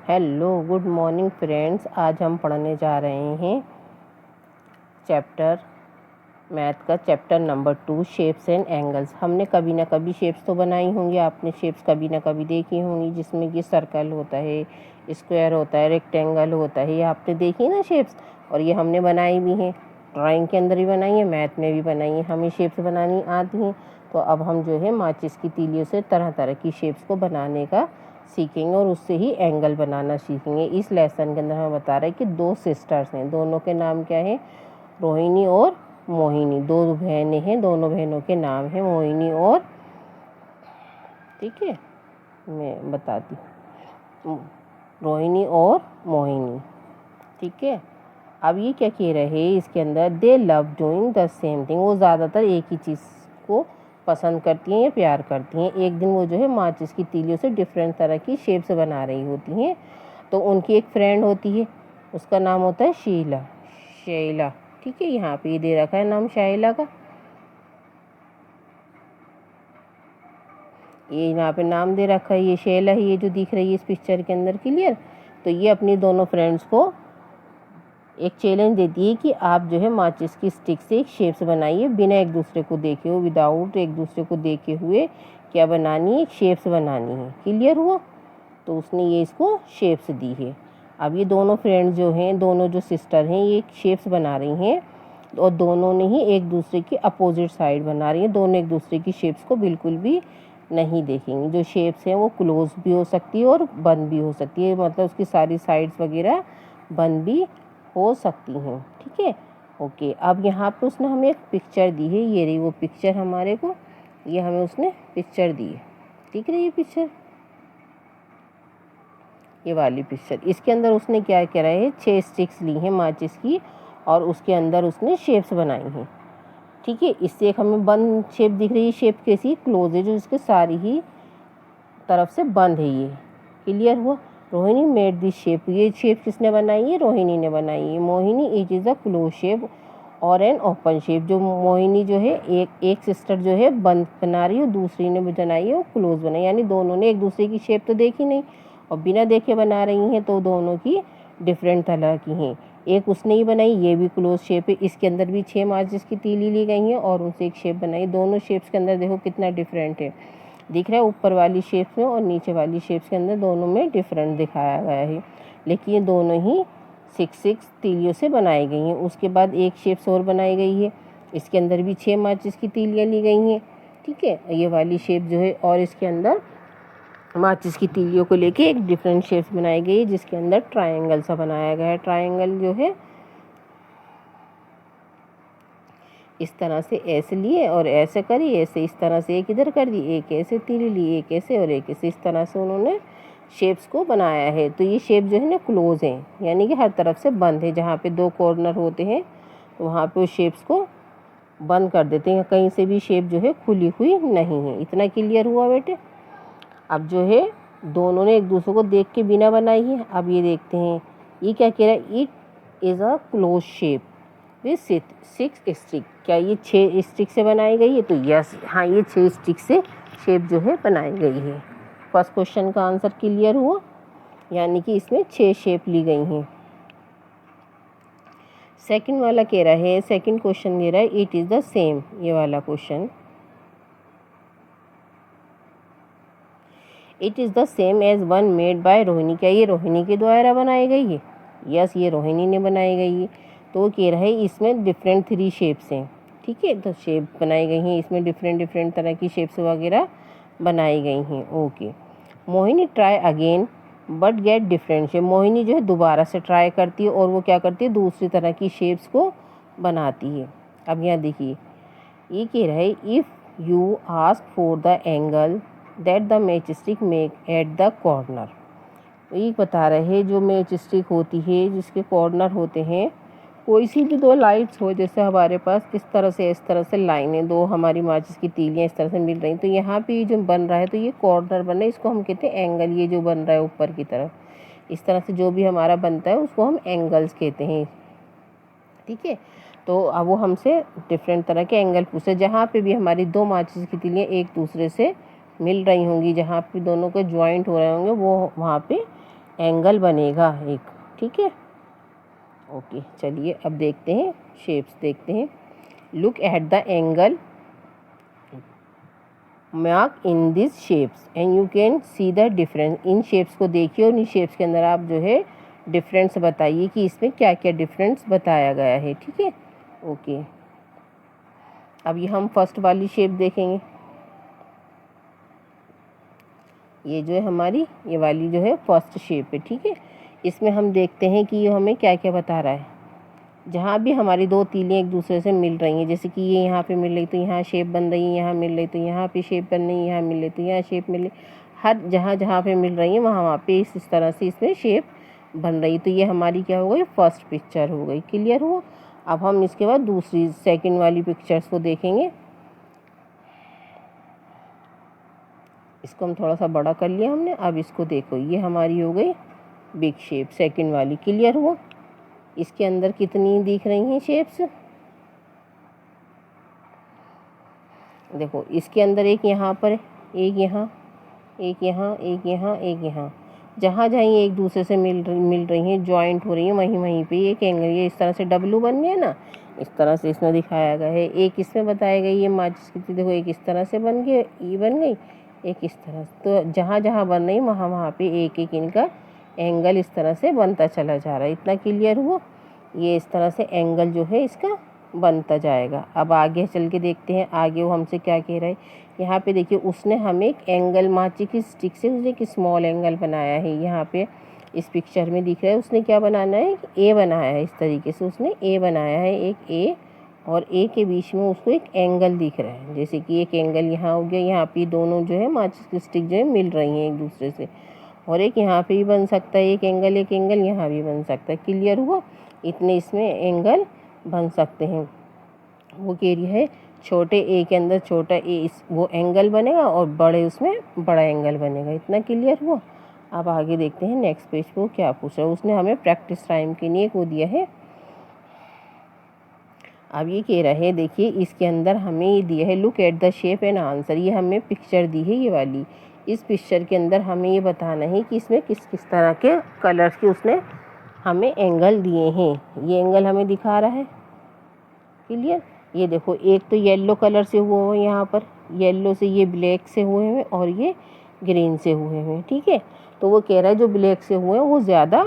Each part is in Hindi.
Hello good morning friends. आज हम पढ़ने जा रहे हैं मैथ का chapter number 2 shapes and angles. हमने कभी ना कभी शेप्स तो बनाई होंगी, आपने शेप्स कभी ना कभी देखी होंगी, जिसमें कि सर्कल होता है, स्क्वायर होता है, रेक्टेंगल होता है। ये आपने देखी ना शेप्स, और ये हमने बनाई भी हैं, ड्राइंग के अंदर भी बनाई है, मैथ में भी बनाई है। हमें शेप्स बनानी आती हैं। तो अब हम जो है माचिस की तीलियों से तरह तरह की शेप्स को बनाने का सीखेंगे और उससे ही एंगल बनाना सीखेंगे। इस लेसन के अंदर हमें बता रहे हैं कि दो सिस्टर्स हैं, दोनों के नाम क्या है, रोहिणी और मोहिनी। दो बहनें हैं, दोनों बहनों के नाम हैं मोहिनी और, ठीक है मैं बताती हूँ, रोहिणी और मोहिनी, ठीक है। अब ये क्या कह रहे हैं इसके अंदर, दे love doing the same thing. वो ज़्यादातर एक ही चीज़ को पसंद करती हैं या प्यार करती हैं। एक दिन वो जो है माचिस की तीलियों से डिफरेंट तरह की शेप्स बना रही होती हैं। तो उनकी एक फ्रेंड होती है, उसका नाम होता है शैला, ठीक है। यहाँ पे ये दे रखा है नाम शैला का, ये यहाँ पे नाम दे रखा है, ये शैला है, ये जो दिख रही है इस पिक्चर के अंदर, क्लियर। तो ये अपनी दोनों फ्रेंड्स को एक चैलेंज देती है कि आप जो है माचिस की स्टिक से एक शेप्स बनाइए, बिना एक दूसरे को देखे हुए, विदाउट एक दूसरे को देखे हुए क्या बनानी है, एक शेप्स बनानी है। क्लियर हुआ। तो उसने ये इसको शेप्स दी है। अब ये दोनों फ्रेंड्स जो हैं, दोनों जो सिस्टर हैं, ये एक शेप्स बना रही हैं और दोनों ने ही एक दूसरे की अपोजिट साइड बना रही हैं। दोनों एक दूसरे की शेप्स को बिल्कुल भी नहीं देखेंगी। जो शेप्स हैं वो क्लोज भी हो सकती है और बंद भी हो सकती है, मतलब उसकी सारी साइड्स वगैरह बंद भी हो सकती हैं, ठीक है। ओके, अब यहाँ पे उसने हमें एक पिक्चर दी है, ये रही वो पिक्चर हमारे को, ये हमें उसने पिक्चर दी है, ठीक है। ये पिक्चर, ये वाली पिक्चर, इसके अंदर उसने क्या करा है, 6 स्टिक्स ली हैं माचिस की और उसके अंदर उसने शेप्स बनाई हैं, ठीक है। इससे एक हमें बंद शेप दिख रही है, शेप कैसी क्लोज है, जो इसके सारी ही तरफ से बंद है। ये क्लियर हुआ। रोहिणी मेड दिस शेप, ये शेप किसने बनाई है, रोहिणी ने बनाई है। Mohini it is a close shape और एन ओपन शेप। जो मोहिनी जो है एक सिस्टर जो है बंद बना रही है और दूसरी ने बनाई है वो क्लोज बनाई, यानी दोनों ने एक दूसरे की शेप तो देखी नहीं और बिना देखे बना रही हैं, तो दोनों की डिफरेंट तरह की हैं। एक उसने ही बनाई, ये भी क्लोज शेप है, इसके अंदर भी 6 माचिस की तीली ली गई हैं और उनसे एक शेप बनाई। दोनों शेप्स के अंदर देखो कितना डिफरेंट है, दिख रहा है ऊपर वाली शेप्स में और नीचे वाली शेप्स के अंदर दोनों में डिफरेंट दिखाया गया है, लेकिन ये दोनों ही 6 तीलियों से बनाई गई हैं। उसके बाद एक शेप्स और बनाई गई है, इसके अंदर भी 6 माचिस की तीलियाँ ली गई हैं, ठीक है। ये वाली शेप जो है, और इसके अंदर माचिस की तीलियों को लेके एक डिफरेंट शेप्स बनाई गई है, जिसके अंदर ट्रायंगल सा बनाया गया है। ट्रायंगल जो है इस तरह से ऐसे लिए और ऐसे करी, ऐसे इस तरह से एक इधर कर दी, एक ऐसे तीली ली, एक ऐसे और एक ऐसे, इस तरह से उन्होंने शेप्स को बनाया है। तो ये शेप जो है ना क्लोज हैं, यानी कि हर तरफ से बंद है। जहाँ पे 2 कॉर्नर होते हैं तो वहाँ पे उस शेप्स को बंद कर देते हैं, कहीं से भी शेप जो है खुली हुई नहीं है। इतना क्लियर हुआ बेटे। अब जो है दोनों ने एक दूसरे को देख के बिना बनाई है। अब ये देखते हैं ये क्या कह रहा है, it is a close shape with 6 stick. क्या ये 6 स्टिक से बनाई गई है? तो यस, हाँ, ये 6 स्टिक से शेप जो है बनाई गई है। फर्स्ट क्वेश्चन का आंसर क्लियर हुआ, यानी कि इसमें 6 शेप ली गई हैं। सेकंड वाला कह रहा है, सेकंड क्वेश्चन दे रहा है, इट इज़ द सेम। ये वाला question, it is the same as one made by Rohini. क्या ये रोहिणी के द्वारा बनाई गई है? यस, ये रोहिणी ने बनाई गई है। तो कह रहा है इसमें डिफरेंट 3 शेप्स हैं, ठीक है। तो शेप बनाई गई हैं, इसमें डिफरेंट तरह की शेप्स वगैरह बनाई गई हैं। Okay, Mohini try again but get different shape. Mohini जो है दोबारा से ट्राई करती है और वो क्या करती है, दूसरी तरह की शेप्स को बनाती है। अब यहाँ देखिए ये कह रहा है, if you ask for the angle that the match stick make at the corner. ये बता रहे हैं जो मैच स्टिक होती है, जिसके कॉर्नर होते हैं, कोई सी भी 2 लाइट्स हो, जैसे हमारे पास इस तरह से लाइनें, 2 हमारी माचिस की तीलियाँ इस तरह से मिल रही, तो यहाँ पे जो बन रहा है तो ये कॉर्नर बन रहा है, इसको हम कहते हैं एंगल। ये जो बन रहा है ऊपर की तरफ इस तरह से जो भी हमारा बनता है उसको हम एंगल्स कहते हैं, ठीक है। तो अब वो हमसे डिफरेंट तरह के एंगल पूछे, जहाँ पे भी हमारी 2 माचिस की तीलियाँ एक दूसरे से मिल रही होंगी, जहाँ पे दोनों के ज्वाइंट हो रहे होंगे, वो वहाँ पे एंगल बनेगा एक, ठीक है। ओके, चलिए अब देखते हैं शेप्स, देखते हैं। Look at the angle mark in this shapes and you can see the difference. In shapes को देखिए और इन शेप्स के अंदर आप जो है डिफरेंस बताइए कि इसमें क्या क्या डिफरेंस बताया गया है, ठीक है। ओके, अब ये हम फर्स्ट वाली शेप देखेंगे। ये जो है हमारी ये वाली जो है फर्स्ट शेप है, ठीक है। इसमें हम देखते हैं कि ये हमें क्या क्या बता रहा है। जहाँ भी हमारी दो तीलियाँ एक दूसरे से मिल रही हैं, जैसे कि ये यहाँ पे मिल रही तो यहाँ शेप बन रही है, यहाँ मिल रही तो यहाँ पे शेप बन रही है, यहाँ मिल रही तो यहाँ शेप मिल रही, हर जहाँ जहाँ पे मिल रही है वहाँ पे इस तरह से इसमें शेप बन रही। तो ये हमारी क्या हो गई, फर्स्ट पिक्चर हो गई। क्लियर हुआ। अब हम इसके बाद दूसरी सेकेंड वाली पिक्चर्स को देखेंगे। इसको हम थोड़ा सा बड़ा कर लिया हमने। अब इसको देखो, ये हमारी हो गई बिग शेप, सेकेंड वाली। क्लियर हुआ। इसके अंदर कितनी दिख रही हैं शेप्स, देखो इसके अंदर एक यहाँ पर, एक यहाँ, एक यहाँ, एक यहाँ, एक यहाँ, जहाँ जहाँ ये एक दूसरे से मिल रही हैं, जॉइंट हो रही हैं, वहीं वहीं पे एक एंगल, ये इस तरह से डब्लू बन गया ना, इस तरह से इसमें दिखाया गया है। एक इसमें बताया गया ये माचिस की, देखो एक इस तरह से बन गई, ई बन गई, एक इस तरह से। तो जहाँ जहाँ बन रही वहाँ वहाँ पे एक एक इनका एंगल इस तरह से बनता चला जा रहा है। इतना क्लियर हुआ। ये इस तरह से एंगल जो है इसका बनता जाएगा। अब आगे चल के देखते हैं आगे वो हमसे क्या कह रहा है। यहाँ पे देखिए उसने हमें एक एंगल माचिस की स्टिक से उसने एक स्मॉल एंगल बनाया है। यहाँ पे इस पिक्चर में दिख रहा है उसने क्या बनाना है, ए बनाया है। इस तरीके से उसने ए बनाया है, एक ए, और ए के बीच में उसको एक एंगल दिख रहा है। जैसे कि एक एंगल यहाँ हो गया, यहाँ पे दोनों जो है माचिस की स्टिक जो है मिल रही हैं एक दूसरे से, और एक यहाँ पे भी बन सकता है एक एंगल यहाँ भी बन सकता है। क्लियर हुआ। इतने इसमें एंगल बन सकते हैं। वो कह रही है छोटे ए के अंदर छोटा ए इस वो एंगल बनेगा और बड़े उसमें बड़ा एंगल बनेगा। इतना क्लियर हुआ। अब आगे देखते हैं नेक्स्ट पेज पे वो क्या पूछ रहा है। उसने हमें प्रैक्टिस टाइम के लिए वो दिया है। अब ये कह रहा है, देखिए इसके अंदर हमें ये दिया है look at the shape and answer. ये हमें पिक्चर दी है ये वाली। इस पिक्चर के अंदर हमें ये बताना है कि इसमें किस किस तरह के कलर्स के उसने हमें एंगल दिए हैं। ये एंगल हमें दिखा रहा है। क्लियर। ये देखो एक तो येलो कलर से हुआ हुआ है, यहाँ पर येलो से, ये ब्लैक से हुए हैं और ये ग्रीन से हुए हैं। ठीक है। तो वो कह रहा है जो ब्लैक से हुए हैं वो ज़्यादा,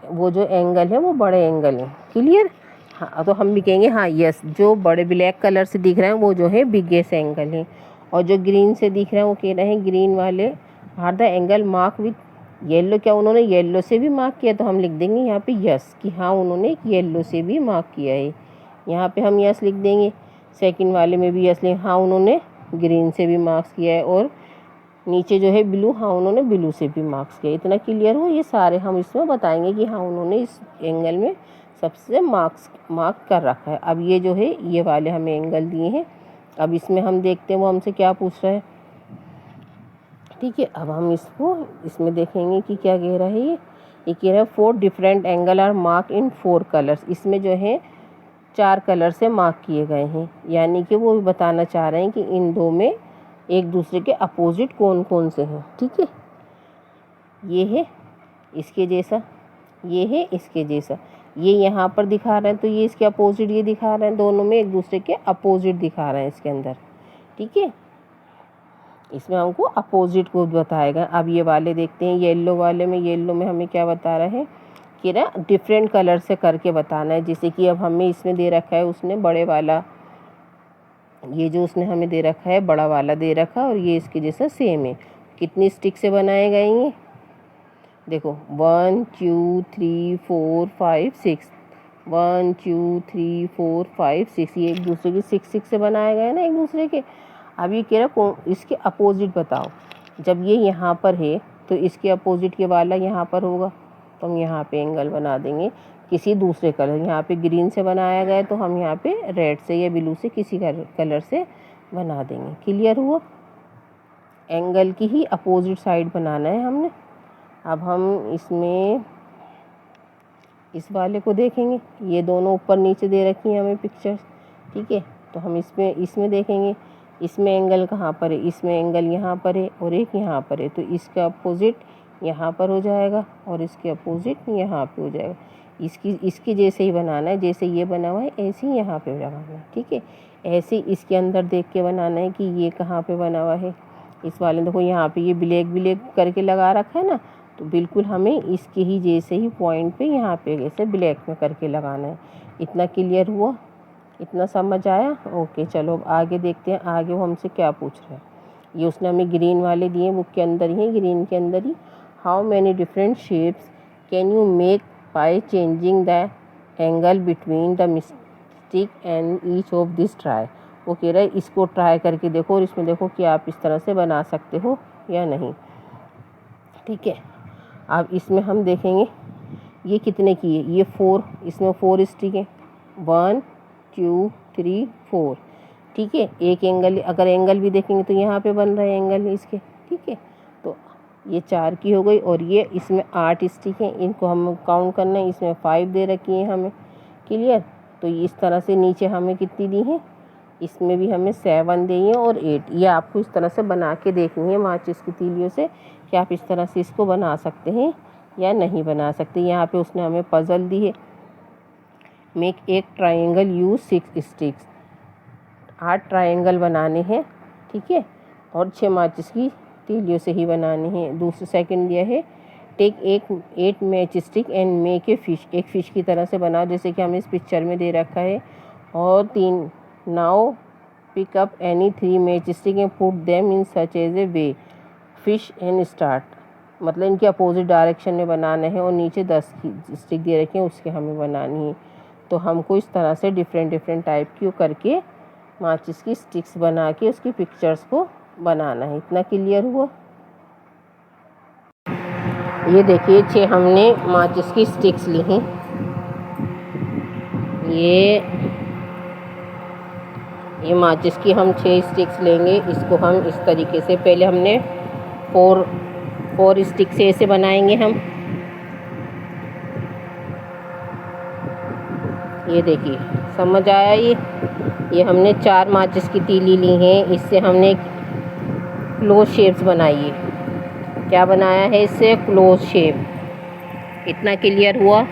वो जो एंगल है वो बड़े एंगल हैं। क्लियर। हाँ, तो हम भी कहेंगे हाँ यस, जो बड़े ब्लैक कलर से दिख रहे हैं वो जो है बिगेस्ट एंगल है, और जो ग्रीन से दिख रहे हैं वो कह रहे हैं ग्रीन वाले are the angle mark with yellow. क्या उन्होंने येलो से भी मार्क किया, तो हम लिख देंगे यहाँ पे यस कि हाँ उन्होंने एक येलो से भी मार्क किया है। यहाँ पे हम यस लिख देंगे। सेकंड वाले में भी यस लिख, हाँ उन्होंने ग्रीन से भी मार्क्स किया है, और नीचे जो है ब्लू, हाँ उन्होंने ब्लू से भी मार्क्स किया। इतना क्लियर हो। ये सारे हम इसमें बताएंगे कि हाँ उन्होंने इस एंगल में सबसे मार्क कर रखा है। अब ये जो है ये वाले हमें एंगल दिए हैं। अब इसमें हम देखते हैं वो हमसे क्या पूछ रहा है। ठीक है। अब हम इसमें देखेंगे कि क्या कह रहा है। ये कह रहा है 4 different angle are mark in 4 colours. इसमें जो है 4 कलर से मार्क किए गए हैं, यानी कि वो बताना चाह रहे हैं कि इन दो में एक दूसरे के अपोजिट कौन कौन से हैं। ठीक है। ये है इसके जैसा, ये है इसके जैसा, ये यहाँ पर दिखा रहे हैं तो ये इसके अपोजिट ये दिखा रहे हैं। दोनों में एक दूसरे के अपोजिट दिखा रहे हैं इसके अंदर। ठीक है। इसमें हमको अपोजिट को बताएगा। अब ये वाले देखते हैं। येलो वाले में, येलो में हमें क्या बता रहा है कि ना डिफरेंट कलर से करके बताना है। जैसे कि अब हमें इसमें दे रखा है उसने बड़े वाला, ये जो उसने हमें दे रखा है बड़ा वाला दे रखा, और ये इसके जैसा सेम है। कितनी स्टिक से बनाए गए ये देखो, 1 2 3 4 5 6, 1 2 3 4 5 6, ये एक दूसरे के 6 से बनाए गए ना एक दूसरे के। अब ये कह रहा कौन इसके अपोजिट बताओ। जब ये यहाँ पर है तो इसके अपोजिट के वाला यहाँ पर होगा, तो हम यहाँ पे एंगल बना देंगे किसी दूसरे कलर। यहाँ पे ग्रीन से बनाया गया तो हम यहाँ पे रेड से या ब्लू से किसी कलर से बना देंगे। क्लियर हुआ। एंगल की ही अपोजिट साइड बनाना है हमने। अब हम इसमें इस वाले को देखेंगे। ये दोनों ऊपर नीचे दे रखी हैं हमें पिक्चर्स। ठीक है। तो हम इसमें देखेंगे इसमें एंगल कहाँ पर है। इसमें एंगल यहाँ पर है और एक यहाँ पर है, तो इसका अपोजिट यहाँ पर हो जाएगा और इसके अपोजिट यहाँ पे हो जाएगा। इसके जैसे ही बनाना है, जैसे ये बना हुआ है ऐसे ही यहाँ पे लगाना है, ठीक है। ऐसे इसके अंदर देख के बनाना है कि ये कहाँ पे बना हुआ है। इस वाले देखो यहाँ पे ये ब्लैक ब्लैक करके लगा रखा है ना, तो बिल्कुल हमें इसके ही जैसे ही पॉइंट पे यहाँ पे ऐसे ब्लैक में करके लगाना है। इतना क्लियर हुआ? इतना समझ आया? ओके, चलो अब आगे देखते हैं आगे वो हमसे क्या पूछ रहा है। ये उसने हमें ग्रीन वाले दिए, बुक के अंदर ही, ग्रीन के अंदर ही। How many different shapes can you make by changing the angle between the stick and each of this try. वो कह रहा है इसको ट्राई करके देखो और इसमें देखो कि आप इस तरह से बना सकते हो या नहीं, ठीक है। अब इसमें हम देखेंगे ये कितने की है। ये 4, इसमें 4 स्टिक है, 1 2 3 4, ठीक है। एक एंगल, अगर एंगल भी देखेंगे तो यहाँ पे बन रहा है एंगल इसके, ठीक है। तो ये 4 की हो गई और ये इसमें 8 स्टिक हैं, इनको हम काउंट करना है। इसमें 5 दे रखी है हमें, क्लियर। तो इस तरह से नीचे हमें कितनी दी हैं, इसमें भी हमें 7 दी हैं और 8। ये आपको इस तरह से बना के देखनी है माचिस की तीलियों से कि आप इस तरह से इसको बना सकते हैं या नहीं बना सकते। यहाँ पे उसने हमें पजल दी है, मेक एक ट्रायंगल यूज 6 स्टिक्स। 8 ट्रायंगल बनाने हैं, ठीक है, और 6 माचिस की तीलियों से ही बनाने हैं। दूसरा सेकंड दिया है take 8 match stick and make a fish. एक फ़िश की तरह से बनाओ जैसे कि हमें इस पिक्चर में दे रखा है। और 3 now pick up any 3 match stick and put them in such as a way fish and start. मतलब इनके अपोजिट डायरेक्शन में बनाना है और नीचे 10 की स्टिक दे रखी है उसके हमें बनानी है। तो हमको इस तरह से डिफरेंट टाइप की करके माचिस की स्टिक्स बना के उसकी पिक्चर्स को बनाना है। इतना क्लियर हुआ? ये देखिए 6 हमने माचिस की स्टिक्स ली हैं। ये माचिस की हम 6 स्टिक्स लेंगे। इसको हम इस तरीके से पहले हमने 4 स्टिक से ऐसे बनाएंगे हम। ये देखिए समझ आया? ये हमने 4 माचिस की तीली ली हैं, इससे हमने क्लोज शेप्स बनाई है। क्या बनाया है इससे? Close shape. इतना क्लियर हुआ?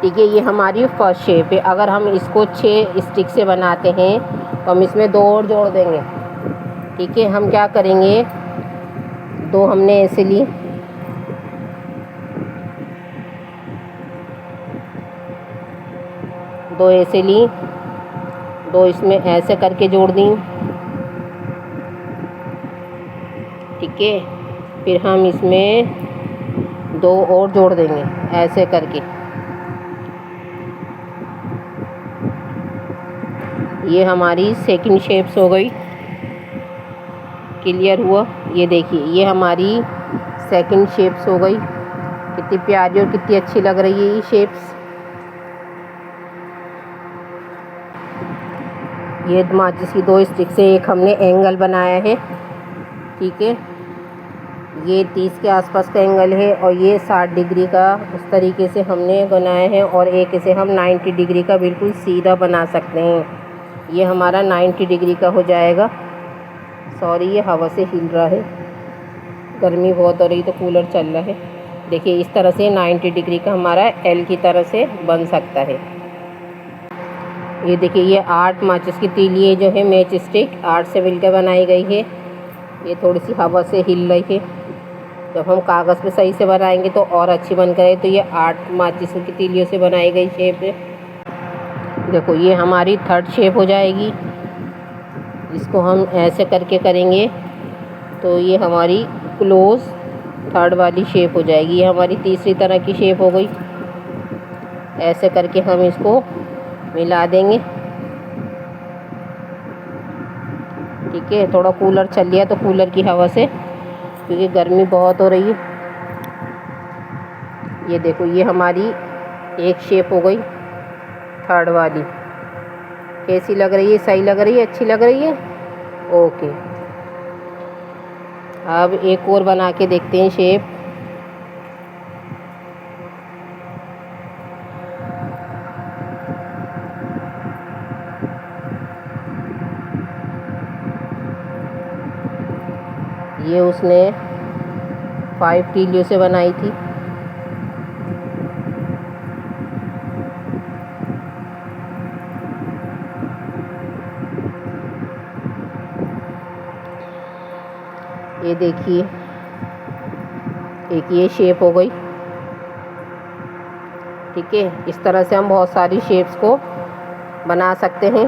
ठीक है, ये हमारी फर्स्ट शेप है। अगर हम इसको 6 स्टिक से बनाते हैं तो हम इसमें 2 और जोड़ देंगे, ठीक है। हम क्या करेंगे, 2 हमने ऐसे ली, दो ऐसे ली, 2 इसमें ऐसे करके जोड़ दी, ठीक है। फिर हम इसमें 2 और जोड़ देंगे ऐसे करके। ये हमारी सेकंड शेप्स हो गई। क्लियर हुआ? ये देखिए ये हमारी सेकंड शेप्स हो गई। कितनी प्यारी और कितनी अच्छी लग रही है ये शेप्स। ये माचिस की 2 स्टिक से एक हमने एंगल बनाया है, ठीक है। ये 30 के आसपास का एंगल है और ये 60 डिग्री का उस तरीके से हमने बनाया है। और एक इसे हम 90 डिग्री का बिल्कुल सीधा बना सकते हैं। ये हमारा 90 डिग्री का हो जाएगा। सॉरी ये हवा से हिल रहा है, गर्मी बहुत हो रही तो कूलर चल रहा है। देखिए इस तरह से 90 डिग्री का हमारा एल की तरह से बन सकता है। ये देखिए ये 8 माचिस की तीली जो है मैच स्टिक 8 से मिलकर बनाई गई है। ये थोड़ी सी हवा से हिल रही है। जब हम कागज़ पे सही से बनाएंगे तो और अच्छी बन कर। तो ये 8 माचिस की तीलियों से बनाई गई शेप है। देखो ये हमारी थर्ड शेप हो जाएगी। इसको हम ऐसे करके करेंगे तो ये हमारी क्लोज थर्ड वाली शेप हो जाएगी। ये हमारी तीसरी तरह की शेप हो गई। ऐसे करके हम इसको मिला देंगे, ठीक है। थोड़ा कूलर चल लिया तो कूलर की हवा से, क्योंकि गर्मी बहुत हो रही है। ये देखो ये हमारी एक शेप हो गई थर्ड वाली। कैसी लग रही है? सही लग रही है? अच्छी लग रही है? ओके, अब एक और बना के देखते हैं शेप। ये उसने 5 तीलियों से बनाई थी। ये देखिए, एक ये शेप हो गई। ठीक है, इस तरह से हम बहुत सारी शेप्स को बना सकते हैं।